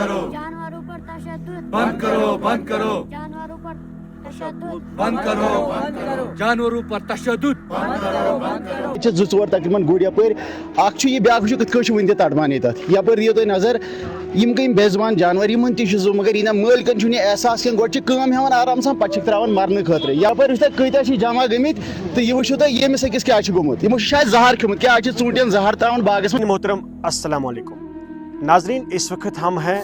करो, जानवरों पर तशद्दुद बंद करो, बंद करो, जानवरों पर तशद्दुद बंद करो, जानवरों पर तशद्दुद जो चोर तकरीबन गुड़ यपर यह ब्याक वो कत वन तड़मान यपर दियो तुम नजर यम गई बेजबान जानवर इन तु मगर इन मालिकन एहसास कम हेवन आराम सान पे त्रावान मरने खतर यपर कत्या जमा गमित तो यह वो यमिस अकिस क्या गोमुत यमो शायद जहर खिमुत क्या ूटन जहर त्रावान बागस में। मोहतरम अस्सलाम वालेकुम नाजरीन, इस वक्त हम हैं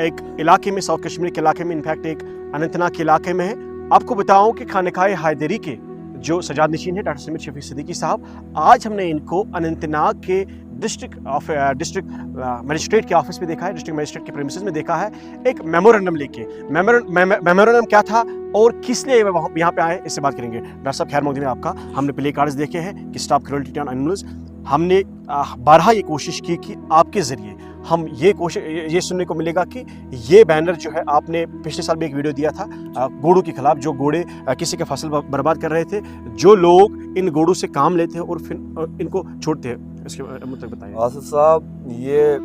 एक इलाके में, साउथ कश्मीर के इलाके में, इनफैक्ट एक अनंतनाग के इलाके में है। आपको बताऊं कि खानकाए हैदरी के जो सजाद नशीन है डॉक्टर समीर शफी सिद्दीकी साहब, आज हमने इनको अनंतनाग के डिस्ट्रिक्ट मजिस्ट्रेट के ऑफिस में देखा है, डिस्ट्रिक्ट मजिस्ट्रेट के प्रेमिसेस में देखा है, एक मेमोरेंडम लेके। मेमोरेंडम क्या था और किस लिए यहाँ पे आए, इससे बात करेंगे। डॉक्टर साहब खैर मकदम है आपका। हमने प्ले कार्ड्स देखे हैं कि स्टॉप क्रूएल्टी ऑन एनिमल्स। हमने बारहा ये कोशिश की कि आपके ज़रिए हम ये सुनने को मिलेगा कि ये बैनर जो है, आपने पिछले साल भी एक वीडियो दिया था घोड़ों के खिलाफ, जो घोड़े किसी का फसल बर्बाद कर रहे थे, जो लोग इन घोड़ों से काम लेते हैं और फिर इनको छोड़ते हैं, इसके मतलब बताइए। आसिफ साहब, ये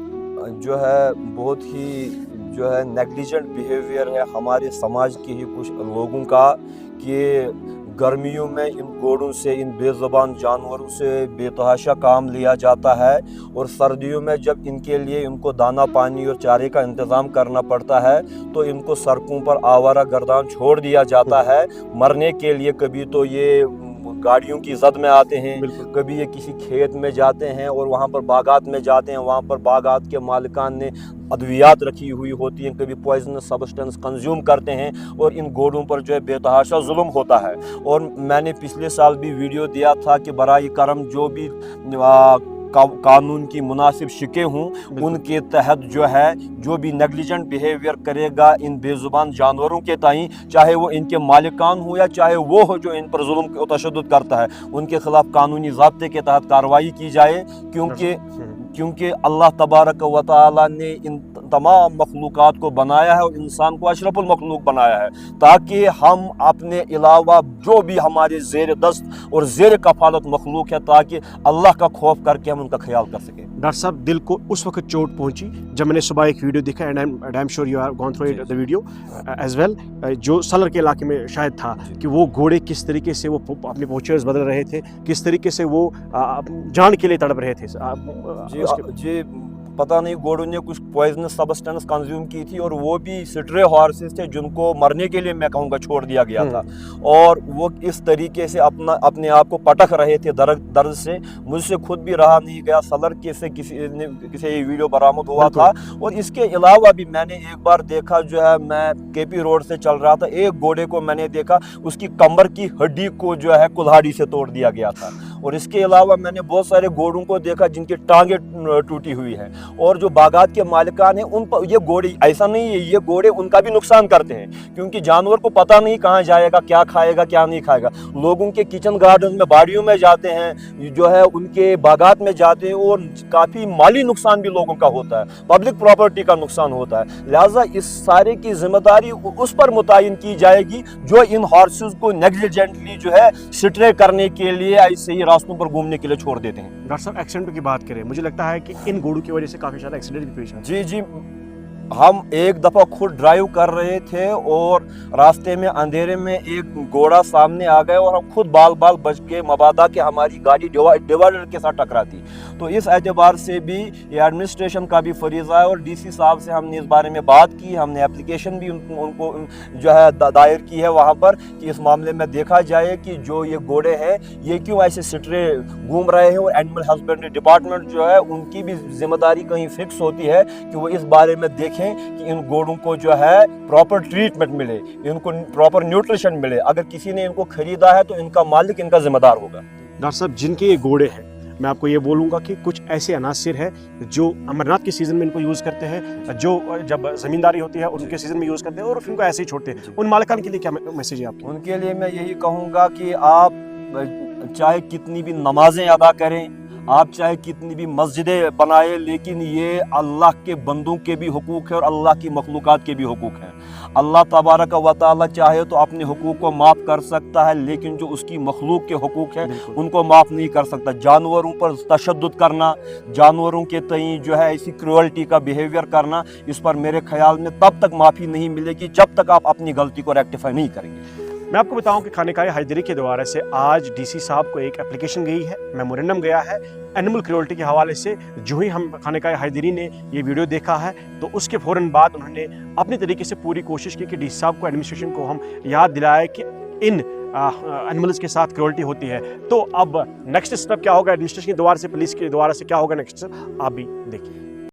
जो है बहुत ही जो है नेग्लिजेंट बिहेवियर है हमारे समाज के ही कुछ लोगों का कि गर्मियों में इन घोड़ों से, इन बेज़ुबान जानवरों से बेतहाशा काम लिया जाता है और सर्दियों में जब इनके लिए इनको दाना पानी और चारे का इंतज़ाम करना पड़ता है तो इनको सड़कों पर आवारा गर्दान छोड़ दिया जाता है मरने के लिए। कभी तो ये गाड़ियों की जद में आते हैं, कभी ये किसी खेत में जाते हैं और वहाँ पर बागात में जाते हैं, वहाँ पर बागात के मालिकान ने अद्वियात रखी हुई होती हैं, कभी पॉइजनस सब्सटेंस कंज्यूम करते हैं और इन घोड़ों पर जो है बेतहाशा जुल्म होता है। और मैंने पिछले साल भी वीडियो दिया था कि बराए करम जो भी कानून की मुनासिब शिकें हों उनके तहत जो है जो भी नेग्लिजेंट बिहेवियर करेगा इन बेजुबान जानवरों के ताई, चाहे वो इनके मालिकान हो या चाहे वो हो जो इन पर जुल्म और तशद्दुद करता है, उनके खिलाफ कानूनी ज़ाब्ते के तहत कार्रवाई की जाए। क्योंकि अल्लाह तबारक व तआला ने इन तमाम मखलूक़ात को बनाया है और इंसान को अशरफुल मखलूक बनाया है ताकि हम अपने अलावा जो भी हमारे ज़ेर दस्त और ज़ेर कफालत मखलूक है ताकि अल्लाह का खौफ करके हम उनका ख्याल कर सकें। डॉक्टर साहब, दिल को उस वक्त चोट पहुंची जब मैंने सुबह एक वीडियो देखा, and I am sure you are gone through the video as well, जो सलर के इलाके में शायद था, कि वो घोड़े किस तरीके से वो अपने पोचर्स बदल रहे थे, किस तरीके से वो जान के लिए तड़प रहे थे। जी पता नहीं घोड़ों ने कुछ पॉइजनस सब्सटेंस कंज्यूम की थी और वो भी स्ट्रे हॉर्सेस थे जिनको मरने के लिए मैं कहूँगा छोड़ दिया गया था और वो इस तरीके से अपने आप को पटक रहे थे दर्द से। मुझसे खुद भी रहा नहीं गया, सलर के से किसी वीडियो बरामद हुआ था। और इसके अलावा भी मैंने एक बार देखा, जो है मैं केपी रोड से चल रहा था, एक घोड़े को मैंने देखा उसकी कमर की हड्डी को जो है कुल्हाड़ी से तोड़ दिया गया था। और इसके अलावा मैंने बहुत सारे घोड़ों को देखा जिनकी टांगें टूटी हुई है। और जो बागात के मालिकान हैं उन पर ये घोड़े, ऐसा नहीं है, ये घोड़े उनका भी नुकसान करते हैं क्योंकि जानवर को पता नहीं कहाँ जाएगा, क्या खाएगा क्या नहीं खाएगा। लोगों के किचन गार्डन में, बाड़ियों में जाते हैं, जो है उनके बागात में जाते हैं और काफ़ी माली नुकसान भी लोगों का होता है, पब्लिक प्रॉपर्टी का नुकसान होता है। लिहाजा इस सारे की जिम्मेदारी उस पर मुतय्यन की जाएगी जो इन हॉर्सेस को नेग्लिजेंटली जो है स्ट्रे करने के लिए ऐसे ही रास्तों पर घूमने के लिए छोड़ देते हैं। डॉक्टर साहब, एक्सीडेंट की बात करें, मुझे लगता है कि इन घोड़ों की वजह से काफ़ी सारे एक्सीडेंट भी पेश आते हैं। जी, हम एक दफ़ा खुद ड्राइव कर रहे थे और रास्ते में अंधेरे में एक घोड़ा सामने आ गया और हम खुद बाल बच के मबादा के हमारी गाड़ी डिवाइडर के साथ टकराती। तो इस एतबार से भी ये एडमिनिस्ट्रेशन का भी फरीज़ा है और डीसी साहब से हमने इस बारे में बात की, हमने एप्लीकेशन भी उनको जो है दायर की है वहाँ पर कि इस मामले में देखा जाए कि जो ये घोड़े हैं ये क्यों ऐसे स्ट्रे घूम रहे हैं। और एनिमल हस्बेंड्री डिपार्टमेंट जो है उनकी भी जिम्मेदारी कहीं फिक्स होती है कि वो इस बारे में देखें कि इन घोड़ों को जो है प्रॉपर ट्रीटमेंट मिले, इनको प्रॉपर न्यूट्रिशन मिले। अगर किसी ने इनको खरीदा है तो इनका मालिक इनका जिम्मेदार होगा। डॉक्टर साहब, जिनके ये घोड़े हैं, मैं आपको ये बोलूँगा कि कुछ ऐसे अनासिर है जो अमरनाथ के सीज़न में इनको यूज़ करते हैं, जो जब ज़मींदारी होती है उनके सीज़न में यूज़ करते हैं और फिर इनको ऐसे ही छोड़ते हैं। उन मालिकान के लिए क्या मैसेज है आपकी? उनके लिए मैं यही कहूँगा कि आप चाहे कितनी भी नमाजें अदा करें, आप चाहे कितनी भी मस्जिदें बनाए, लेकिन ये अल्लाह के बंदों के भी हुकूक है और अल्लाह की मखलूक़ात के भी हुकूक हैं। अल्लाह तबारक व तआला चाहे तो अपने हुकूक को माफ़ कर सकता है, लेकिन जो उसकी मखलूक के हुकूक हैं उनको माफ़ नहीं कर सकता। जानवरों पर तशद्दुद करना, जानवरों के तई जो है ऐसी क्रूअल्टी का बिहेवियर करना, इस पर मेरे ख्याल में तब तक माफ़ी नहीं मिलेगी जब तक आप अपनी गलती को रेक्टिफाई नहीं करेंगे। मैं आपको बताऊं कि खानेकाए हैदरी के द्वारा से आज डीसी साहब को एक एप्लीकेशन गई है, मेमोरेंडम गया है एनिमल क्रूअल्टी के हवाले से। जो ही हम खानेकाए हैदरी ने ये वीडियो देखा है तो उसके फ़ौरन बाद उन्होंने अपने तरीके से पूरी कोशिश की कि डीसी साहब को, एडमिनिस्ट्रेशन को हम याद दिलाए कि इन एनिमल्स के साथ क्रूअल्टी होती है। तो अब नेक्स्ट स्टेप क्या होगा एडमिनिस्ट्रेशन के द्वारा से, पुलिस के द्वारा से क्या होगा नेक्स्ट स्टेप, आप भी देखिए।